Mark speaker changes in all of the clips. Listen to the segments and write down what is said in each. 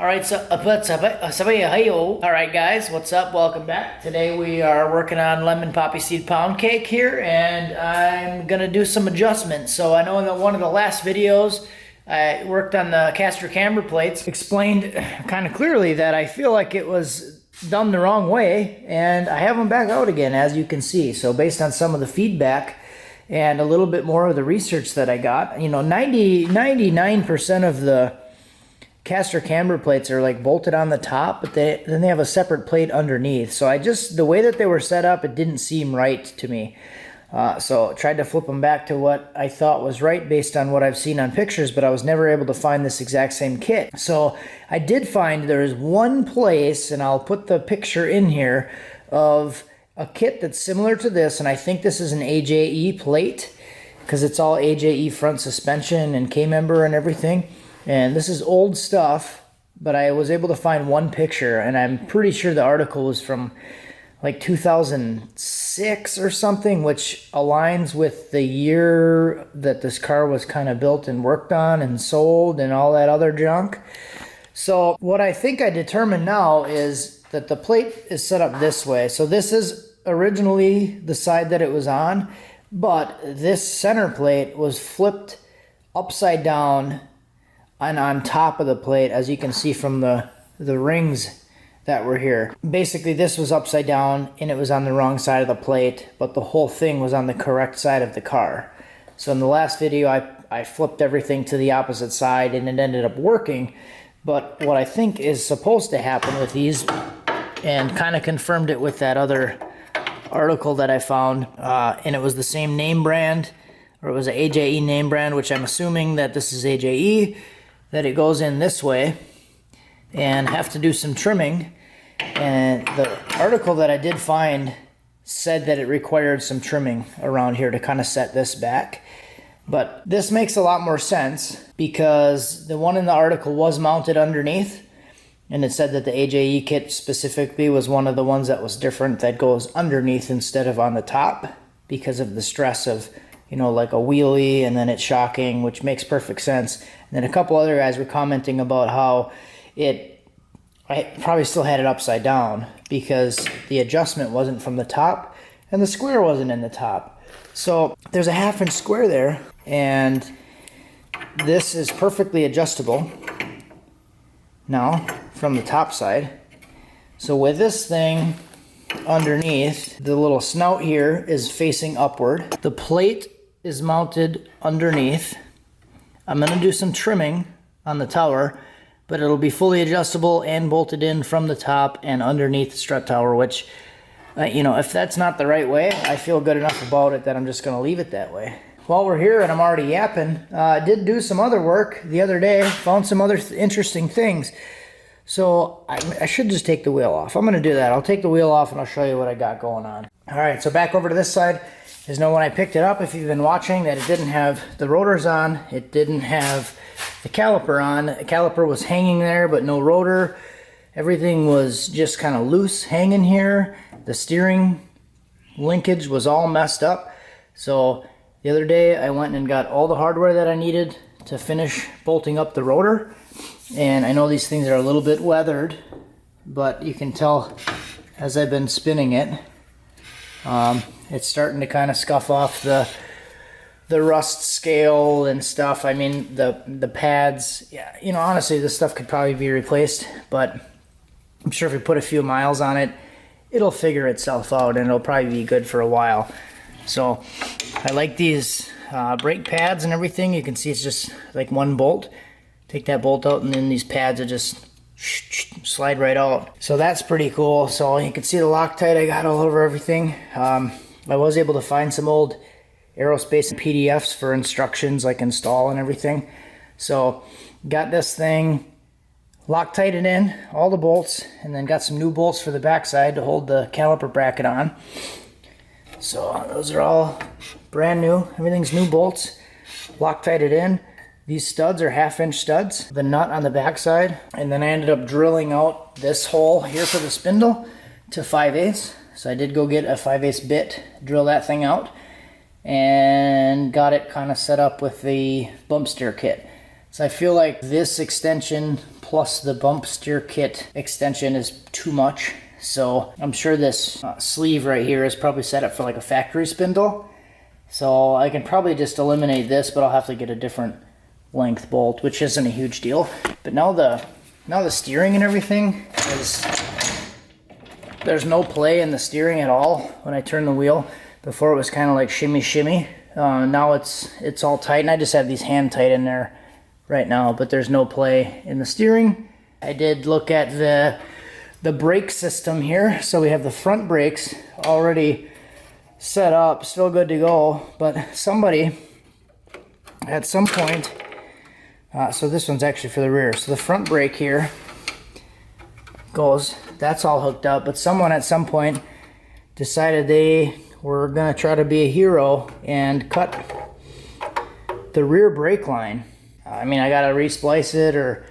Speaker 1: Alright, alright guys, what's up? Welcome back. Today we are working on lemon poppy seed pound cake here, and I'm gonna do some adjustments. So I know in one of the last videos I worked on the caster camber plates, explained kind of clearly that I feel like it was done the wrong way, and I have them back out again, as you can see. So based on some of the feedback and a little bit more of the research that I got, 99% of the caster camber plates are like bolted on the top, but then they have a separate plate underneath. So the way that they were set up, it didn't seem right to me. So I tried to flip them back to what I thought was right based on what I've seen on pictures, but I was never able to find this exact same kit. So I did find there is one place, and I'll put the picture in here, of a kit that's similar to this, and I think this is an AJE plate because it's all AJE front suspension and K-member and everything. And this is old stuff, but I was able to find one picture, and I'm pretty sure the article was from like 2006 or something, which aligns with the year that this car was kind of built and worked on and sold and all that other junk. So what I think I determined now is that the plate is set up this way. So this is originally the side that it was on, but this center plate was flipped upside down and on top of the plate, as you can see from the rings that were here. Basically, this was upside down and it was on the wrong side of the plate, but the whole thing was on the correct side of the car. So in the last video, I flipped everything to the opposite side and it ended up working. But what I think is supposed to happen with these, and kind of confirmed it with that other article that I found, and it was the same name brand, or it was an AJE name brand, which I'm assuming that this is AJE, that it goes in this way and have to do some trimming. And the article that I did find said that it required some trimming around here to kind of set this back. But this makes a lot more sense because the one in the article was mounted underneath, and it said that the AJE kit specifically was one of the ones that was different, that goes underneath instead of on the top because of the stress of, like a wheelie and then it's shocking, which makes perfect sense. And then a couple other guys were commenting about how I probably still had it upside down because the adjustment wasn't from the top and the square wasn't in the top. So there's a 1/2 inch square there, and this is perfectly adjustable now from the top side. So with this thing underneath, the little snout here is facing upward. The plate is mounted underneath. I'm going to do some trimming on the tower, but it'll be fully adjustable and bolted in from the top and underneath the strut tower, which, if that's not the right way, I feel good enough about it that I'm just going to leave it that way. While we're here and I'm already yapping, I did do some other work the other day, found some other interesting things. So I should just take the wheel off. I'm going to do that. I'll take the wheel off and I'll show you what I got going on. All right, so back over to this side. Is when I picked it up, if you've been watching, that it didn't have the rotors on, it didn't have the caliper on. The caliper was hanging there, but no rotor. Everything was just kind of loose hanging here. The steering linkage was all messed up. So the other day I went and got all the hardware that I needed to finish bolting up the rotor. And I know these things are a little bit weathered, but you can tell as I've been spinning it, it's starting to kind of scuff off the rust scale and stuff. I mean, the pads, yeah, honestly, this stuff could probably be replaced, but I'm sure if we put a few miles on it, it'll figure itself out and it'll probably be good for a while. So I like these brake pads and everything. You can see it's just like one bolt. Take that bolt out and then these pads are just slide right out. So that's pretty cool. So you can see the Loctite I got all over everything. I was able to find some old aerospace PDFs for instructions like install and everything. So got this thing Loctited in, all the bolts, and then got some new bolts for the backside to hold the caliper bracket on. So those are all brand new. Everything's new bolts. Loctited in. These studs are 1/2 inch studs. The nut on the backside, and then I ended up drilling out this hole here for the spindle to 5/8. So I did go get a 5/8 bit, drill that thing out, and got it kind of set up with the bump steer kit. So I feel like this extension plus the bump steer kit extension is too much. So I'm sure this sleeve right here is probably set up for like a factory spindle. So I can probably just eliminate this, but I'll have to get a different length bolt, which isn't a huge deal. But now the steering and everything is, there's no play in the steering at all when I turn the wheel. Before it was kind of like shimmy shimmy. Now it's all tight, and I just have these hand tight in there right now, but there's no play in the steering. I did look at the brake system here. So we have the front brakes already set up, still good to go, but somebody at some point, so this one's actually for the rear. So the front brake here goes, that's all hooked up, but someone at some point decided they were gonna try to be a hero and cut the rear brake line. I mean, I gotta resplice it or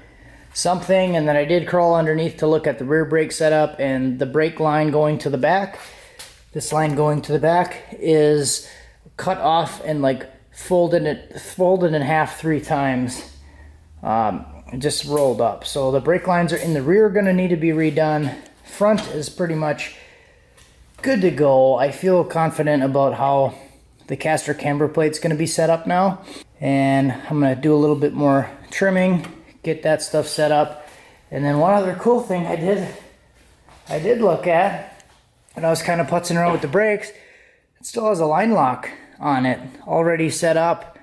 Speaker 1: something, and then I did crawl underneath to look at the rear brake setup, and the brake line going to the back, this line going to the back is cut off and like folded in half 3 times, just rolled up. So the brake lines are in the rear gonna need to be redone. Front is pretty much good to go. I feel confident about how the caster camber plate's gonna be set up now, and I'm gonna do a little bit more trimming, get that stuff set up. And then one other cool thing I did look at, and I was kind of putzing around with the brakes, it still has a line lock on it already set up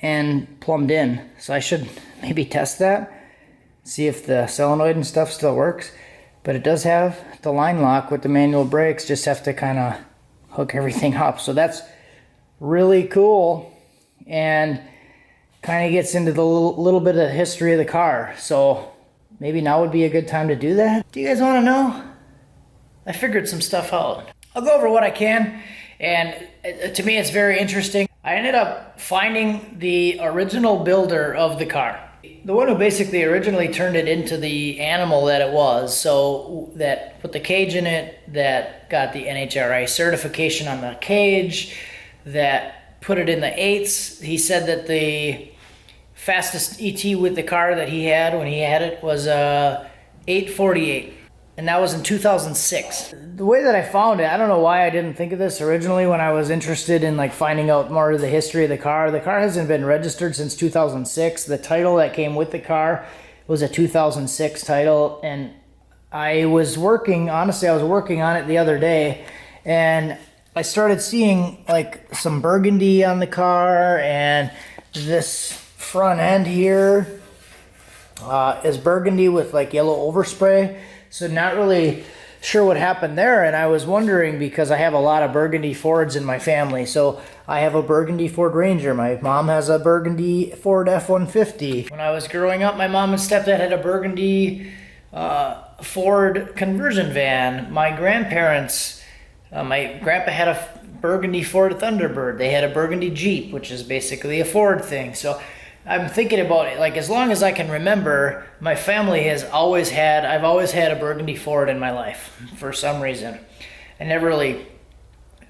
Speaker 1: and plumbed in. So I should maybe test that, see if the solenoid and stuff still works. But it does have the line lock with the manual brakes, just have to kind of hook everything up. So that's really cool, and kind of gets into the little bit of history of the car. So maybe now would be a good time to do that. Do you guys want to know? I figured some stuff out. I'll go over what I can, and to me it's very interesting. I ended up finding the original builder of the car. The one who basically originally turned it into the animal that it was, so that put the cage in it, that got the NHRA certification on the cage, that put it in the 8s. He said that the fastest ET with the car that he had when he had it was 8:48. And that was in 2006. The way that I found it, I don't know why I didn't think of this originally when I was interested in like finding out more of the history of the car. The car hasn't been registered since 2006. The title that came with the car was a 2006 title, and I was working on it the other day, and I started seeing like some burgundy on the car, and this front end here is burgundy with like yellow overspray. So not really sure what happened there, and I was wondering because I have a lot of burgundy Fords in my family. So I have a burgundy Ford Ranger. My mom has a burgundy Ford F-150. When I was growing up, my mom and stepdad had a burgundy Ford conversion van. My grandparents, my grandpa had a burgundy Ford Thunderbird. They had a burgundy Jeep, which is basically a Ford thing. So I'm thinking about it, like as long as I can remember, my family has always had, I've always had a burgundy Ford in my life for some reason. I never really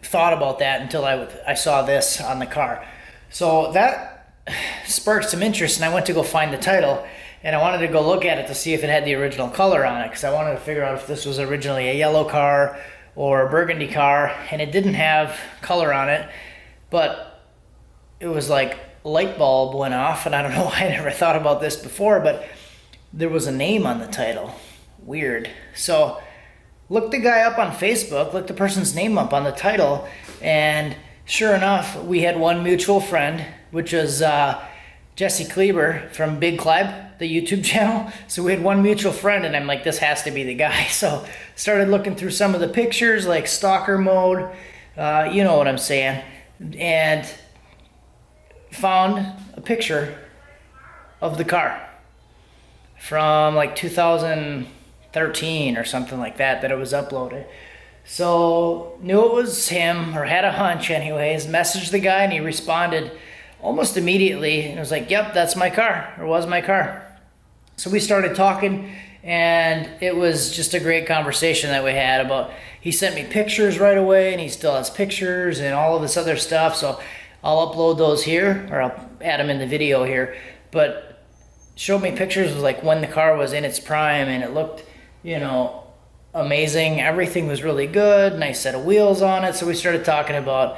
Speaker 1: thought about that until I saw this on the car. So that sparked some interest, and I went to go find the title, and I wanted to go look at it to see if it had the original color on it, because I wanted to figure out if this was originally a yellow car or a burgundy car, and it didn't have color on it, but it was like light bulb went off, and I don't know why I never thought about this before, but there was a name on the title. Weird. So looked the guy up on Facebook, looked the person's name up on the title, and sure enough, we had one mutual friend, which was Jesse Kleber from Big Clyde, the YouTube channel. So we had one mutual friend, and I'm like, this has to be the guy. So started looking through some of the pictures, like stalker mode, you know what I'm saying, and found a picture of the car from like 2013 or something like that it was uploaded. So knew it was him, or had a hunch anyways, messaged the guy, and he responded almost immediately and was like, yep, that's my car, or was my car. So we started talking, and it was just a great conversation that we had about, he sent me pictures right away, and he still has pictures and all of this other stuff. So I'll upload those here, or I'll add them in the video here. But showed me pictures of like when the car was in its prime, and it looked, you know, amazing. Everything was really good, nice set of wheels on it. So we started talking about,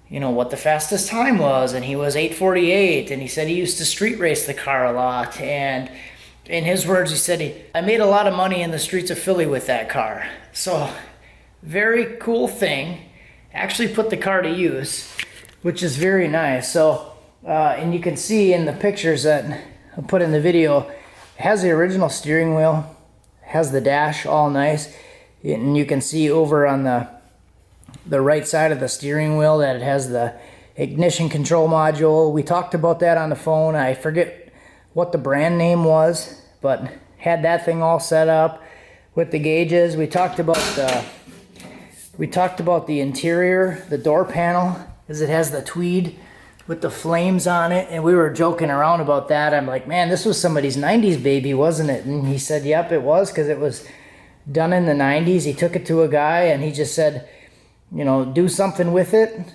Speaker 1: you know, what the fastest time was, and he was 8:48, and he said he used to street race the car a lot, and in his words, he said, I made a lot of money in the streets of Philly with that car. So very cool thing. Actually put the car to use, which is very nice. So, and you can see in the pictures that I put in the video, it has the original steering wheel, has the dash all nice, and you can see over on the right side of the steering wheel that it has the ignition control module. We talked about that on the phone. I forget what the brand name was, but had that thing all set up with the gauges. We talked about the interior, the door panel, as it has the tweed with the flames on it, and we were joking around about that. I'm like, man, this was somebody's 90s baby, wasn't it? And he said, yep, it was, because it was done in the 90s. He took it to a guy, and he just said, you know, do something with it,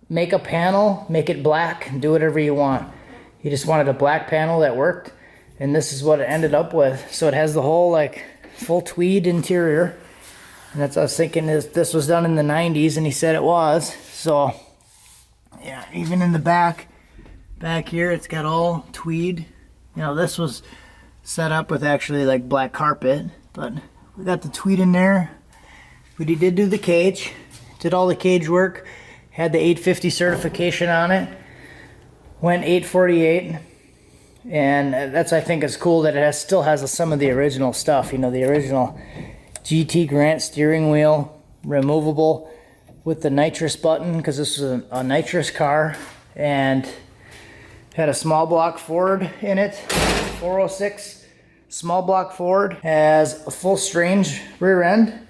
Speaker 1: make a panel, make it black, and do whatever you want. He just wanted a black panel that worked, and this is what it ended up with. So it has the whole like full tweed interior, and that's what I was thinking, is this was done in the 90s, and he said it was. So yeah, even in the back here, it's got all tweed. You know, this was set up with actually like black carpet, but we got the tweed in there. But he did do the cage, did all the cage work, had the 850 certification on it, went 848, and that's, I think, is cool that it still has some of the original stuff. You know, the original GT Grant steering wheel, removable with the nitrous button, because this was a nitrous car, and had a small block Ford in it, 406 small block Ford. Has a full strange rear end,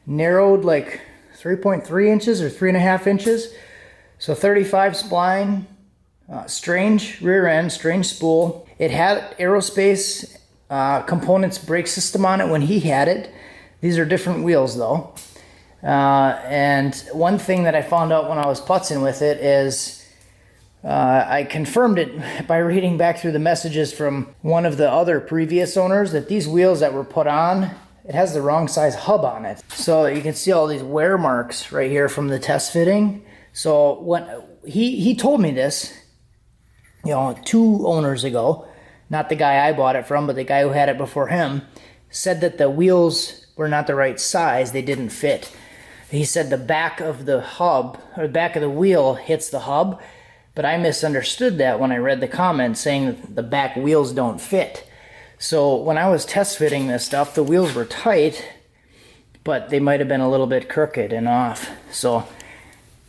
Speaker 1: narrowed like 3.3 inches or 3.5 inches, so 35 spline, strange rear end, strange spool. It had aerospace components brake system on it when he had it. These are different wheels though. And one thing that I found out when I was putzing with it is I confirmed it by reading back through the messages from one of the other previous owners, that these wheels that were put on, it has the wrong size hub on it. So you can see all these wear marks right here from the test fitting. So when he told me this, you know, 2 owners ago, not the guy I bought it from, but the guy who had it before him, said that the wheels were not the right size, they didn't fit. He said the back of the hub, or the back of the wheel hits the hub, but I misunderstood that when I read the comments saying that the back wheels don't fit. So when I was test fitting this stuff, the wheels were tight, but they might have been a little bit crooked and off. So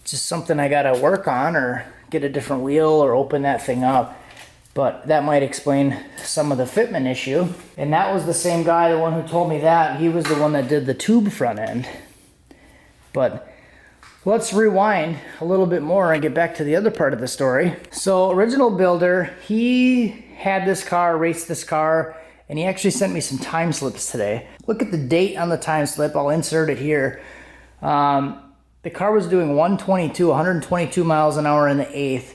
Speaker 1: it's just something I gotta work on, or get a different wheel, or open that thing up. But that might explain some of the fitment issue. And that was the same guy, the one who told me that. He was the one that did the tube front end. But let's rewind a little bit more and get back to the other part of the story. So original builder, he had this car, raced this car, and he actually sent me some time slips today. Look at the date on the time slip. I'll insert it here. The car was doing 122 miles an hour in the 8th.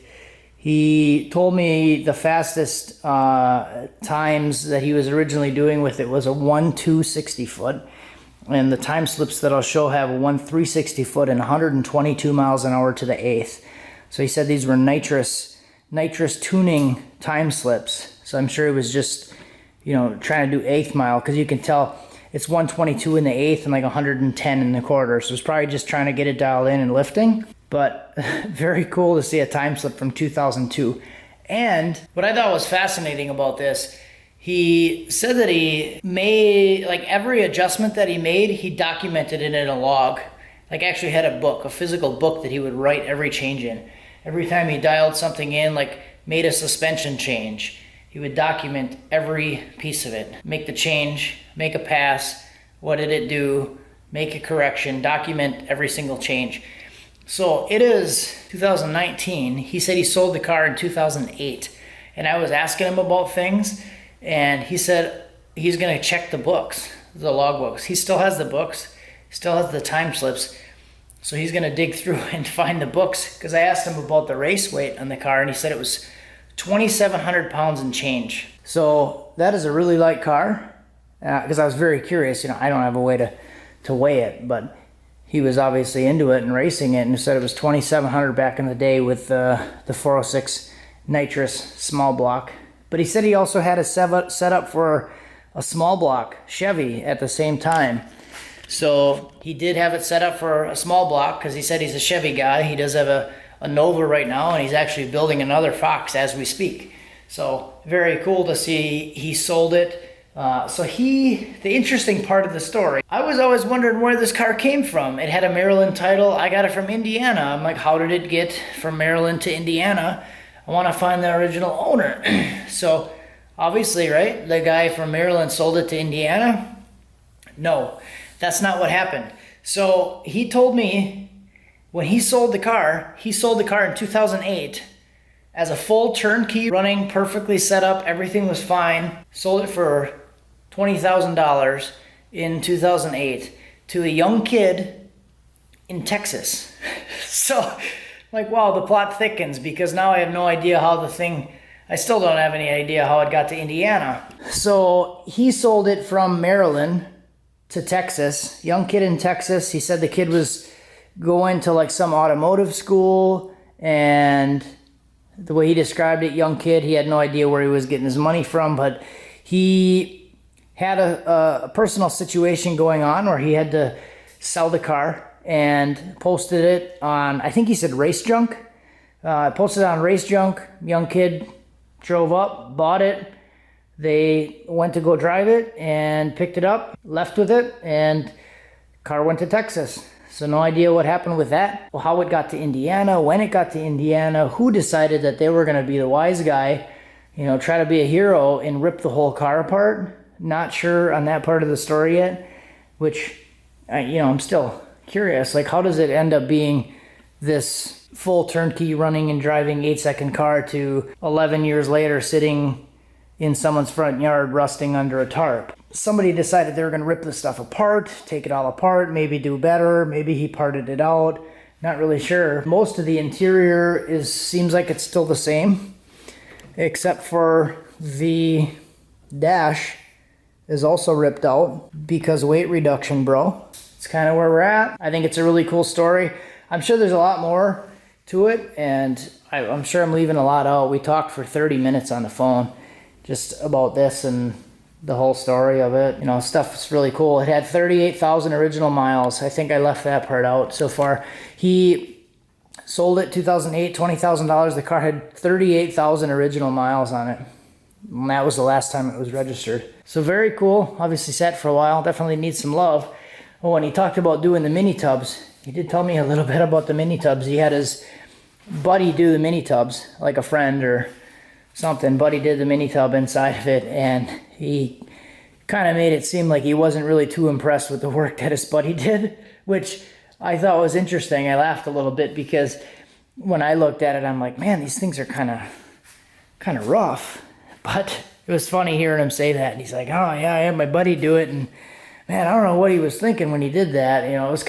Speaker 1: He told me the fastest times that he was originally doing with it was a 1:260 foot. And the time slips that I'll show have a 1:360 foot and 122 miles an hour to the 8th. So he said these were nitrous tuning time slips. So I'm sure he was just, you know, trying to do 8th mile, because you can tell it's 122 in the 8th and like 110 in the quarter. So it's probably just trying to get it dialed in and lifting. But very cool to see a time slip from 2002. And what I thought was fascinating about this, he said that he made, like, every adjustment that he made, he documented it in a log. Like, actually had a book, a physical book that he would write every change in. Every time he dialed something in, like made a suspension change, he would document every piece of it. Make the change, make a pass, what did it do, make a correction, document every single change. So it is 2019. He said he sold the car in 2008. And I was asking him about things, and he said he's going to check the books, the log books. He still has the books, still has the time slips. So he's going to dig through and find the books, because I asked him about the race weight on the car, and he said it was 2,700 pounds and change. So that is a really light car, because I was very curious. I don't have a way to weigh it, but he was obviously into it and racing it, and said it was 2,700 back in the day with the 406 nitrous small block. But he said he also had a set up for a small block Chevy at the same time. So he did have it set up for a small block because he said he's a Chevy guy. He does have a Nova right now, and he's actually building another Fox as we speak. So very cool to see he sold it. The interesting part of the story, I was always wondering where this car came from. It had a Maryland title. I got it from Indiana. I'm like, how did it get from Maryland to Indiana? I want to find the original owner. So obviously, right, the guy from Maryland sold it to Indiana? No, that's not what happened. So he told me when he sold the car in 2008 as a full turnkey, running perfectly set up, everything was fine. Sold it for $20,000 in 2008 to a young kid in Texas. So, like, wow, the plot thickens, because now I have no idea how I still don't have any idea how it got to Indiana. So he sold it from Maryland to Texas, young kid in Texas. He said the kid was going to like some automotive school, and the way he described it, young kid, he had no idea where he was getting his money from, but he had a personal situation going on where he had to sell the car, and posted it on, I think he said Race Junk. Posted it on Race Junk. Young kid drove up, bought it. They went to go drive it and picked it up, left with it, and car went to Texas. So no idea what happened with that, how it got to Indiana, when it got to Indiana, who decided that they were going to be the wise guy, try to be a hero and rip the whole car apart. Not sure on that part of the story yet, which, I'm still curious. Like, how does it end up being this full turnkey running and driving 8-second car to 11 years later sitting in someone's front yard rusting under a tarp? Somebody decided they were going to rip this stuff apart, take it all apart, maybe do better, maybe he parted it out, not really sure. Most of the interior seems like it's still the same, except for the dash is also ripped out because weight reduction, bro. It's kind of where we're at. I think it's a really cool story. I'm sure there's a lot more to it, and I'm sure I'm leaving a lot out. We talked for 30 minutes on the phone just about this and the whole story of it. Stuff is really cool. It had 38,000 original miles. I think I left that part out so far. He sold it 2008, $20,000. The car had 38,000 original miles on it. And that was the last time it was registered. So very cool. Obviously sat for a while. Definitely needs some love. Oh, and he talked about doing the mini tubs. He did tell me a little bit about the mini tubs. He had his buddy do the mini tubs, like a friend or something. Buddy did the mini tub inside of it, and he kind of made it seem like he wasn't really too impressed with the work that his buddy did, which I thought was interesting. I laughed a little bit because when I looked at it, I'm like, man, these things are kind of rough. But it was funny hearing him say that. And he's like, oh yeah, I had my buddy do it, and man, I don't know what he was thinking when he did that. It was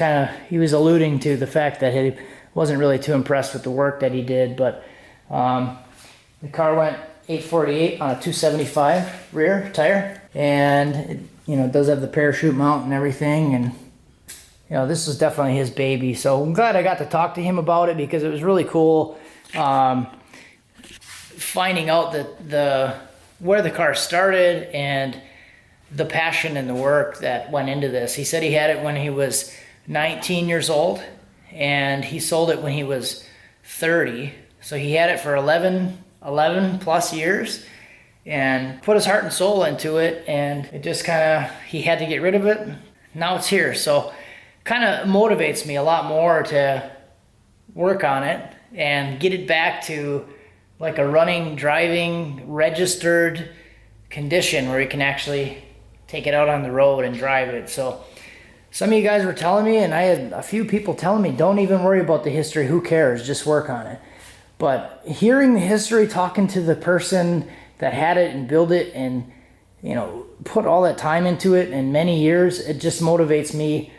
Speaker 1: he was alluding to the fact that he wasn't really too impressed with the work that he did. But the car went 848 on a 275 rear tire, and it does have the parachute mount and everything, and this is definitely his baby. So I'm glad I got to talk to him about it, because it was really cool finding out that where the car started and the passion and the work that went into this. He said he had it when he was 19 years old, and he sold it when he was 30. So he had it for 11 plus years and put his heart and soul into it, and it just he had to get rid of it. Now it's here. So kind of motivates me a lot more to work on it and get it back to like a running, driving, registered condition where you can actually take it out on the road and drive it. So some of you guys were telling me, and I had a few people telling me, don't even worry about the history, who cares, just work on it. But hearing the history, talking to the person that had it and built it and put all that time into it in many years, it just motivates me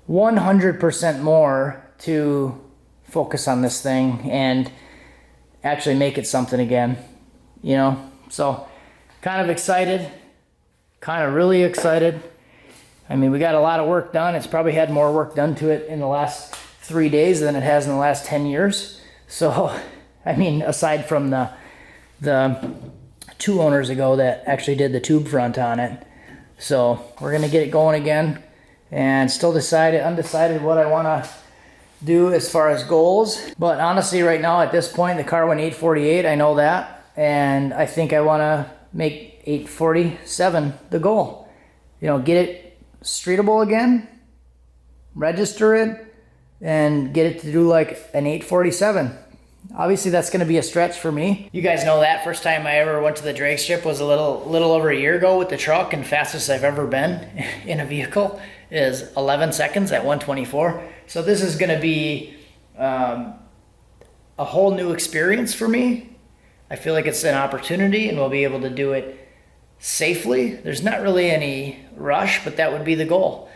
Speaker 1: 100% more to focus on this thing and actually make it something again, So kind of excited, kind of really excited. I mean, we got a lot of work done. It's probably had more work done to it in the last 3 days than it has in the last 10 years. So, I mean, aside from the 2 owners ago that actually did the tube front on it. So we're gonna get it going again, and still undecided what I wanna do as far as goals. But honestly, right now at this point, the car went 848, I know that. And I think I wanna make 847 the goal. You know, get it streetable again, register it, and get it to do like an 847. Obviously that's going to be a stretch for me. You guys know that first time I ever went to the drag strip was a little over a year ago with the truck, and fastest I've ever been in a vehicle is 11 seconds at 124. So this is going to be a whole new experience for me. I feel like it's an opportunity, and we'll be able to do it safely. There's not really any rush, but that would be the goal,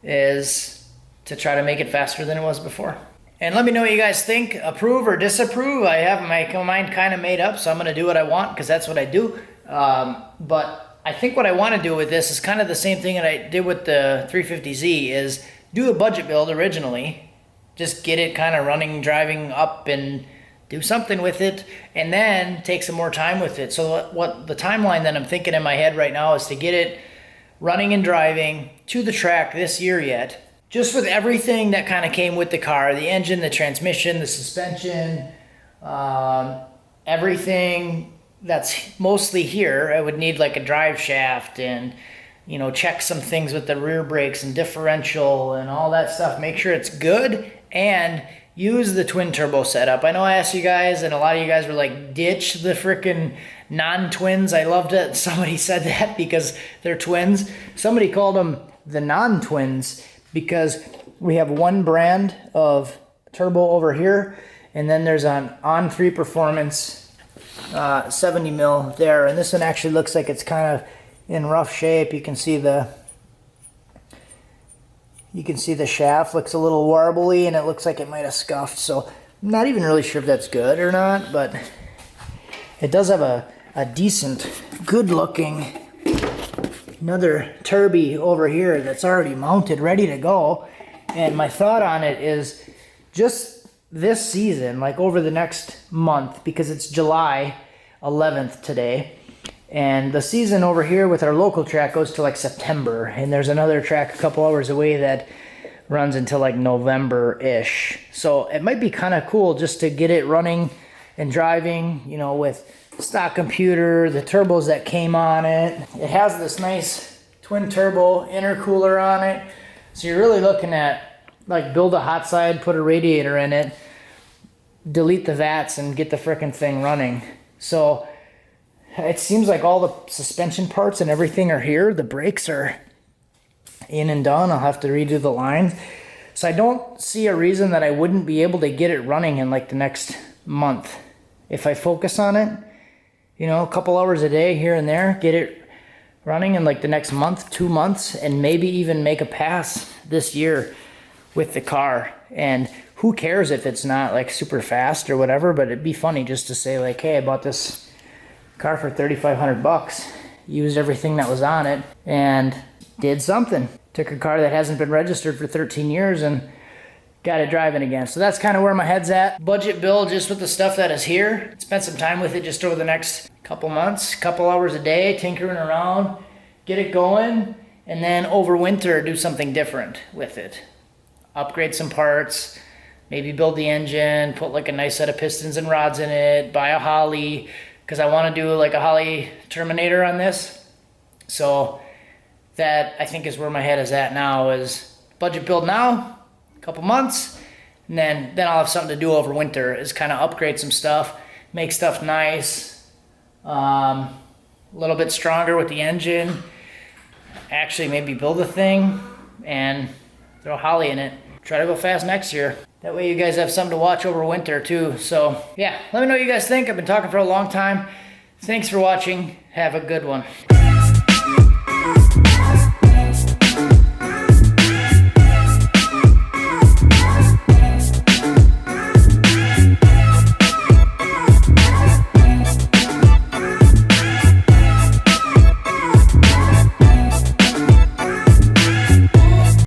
Speaker 1: is to try to make it faster than it was before. And let me know what you guys think, approve or disapprove. I have my mind kind of made up, so I'm going to do what I want because that's what I do. But I think what I want to do with this is kind of the same thing that I did with the 350Z, is do a budget build originally, just get it kind of running, driving up, and do something with it, and then take some more time with it. So what the timeline that I'm thinking in my head right now is to get it running and driving to the track this year yet, just with everything that kind of came with the car, the engine, the transmission, the suspension, everything that's mostly here. I would need like a drive shaft and, you know, check some things with the rear brakes and differential and all that stuff. Make sure it's good, and use the twin turbo setup. I know I asked you guys, and a lot of you guys were like, ditch the freaking non-twins. I loved it. Somebody said that because they're twins. Somebody called them the non-twins, because we have one brand of turbo over here, and then there's an On3 Performance 70 mil there, and this one actually looks like it's kind of in rough shape. You can see the shaft looks a little warbly, and it looks like it might have scuffed, so I'm not even really sure if that's good or not, but it does have a decent, good looking another Turby over here that's already mounted, ready to go. And my thought on it is just this season, like over the next month, because it's July 11th today, and the season over here with our local track goes to like September, and there's another track a couple hours away that runs until like November-ish. So it might be kind of cool just to get it running and driving, you know, with stock computer, the turbos that came on it. It has this nice twin turbo intercooler on it. So you're really looking at like build a hot side, put a radiator in it, delete the vats, and get the frickin' thing running. So it seems like all the suspension parts and everything are here. The brakes are in and done. I'll have to redo the lines. So I don't see a reason that I wouldn't be able to get it running in like the next month. If I focus on it, you know, a couple hours a day here and there, get it running in like the next month, 2 months, and maybe even make a pass this year with the car. And who cares if it's not like super fast or whatever, but it'd be funny just to say like, hey, I bought this car for $3,500, used everything that was on it, and did something. Took a car that hasn't been registered for 13 years and got it driving again. So that's kind of where my head's at. Budget build just with the stuff that is here. Spend some time with it just over the next couple months, couple hours a day, tinkering around, get it going, and then over winter do something different with it. Upgrade some parts, maybe build the engine, put like a nice set of pistons and rods in it, buy a Holley, because I want to do like a Holley Terminator on this. So that I think is where my head is at now, is budget build now, couple months, and then I'll have something to do over winter, is kind of upgrade some stuff, make stuff nice, a little bit stronger with the engine, actually maybe build a thing and throw a Holley in it. Try to go fast next year. That way you guys have something to watch over winter too. So yeah, let me know what you guys think. I've been talking for a long time. Thanks for watching. Have a good one.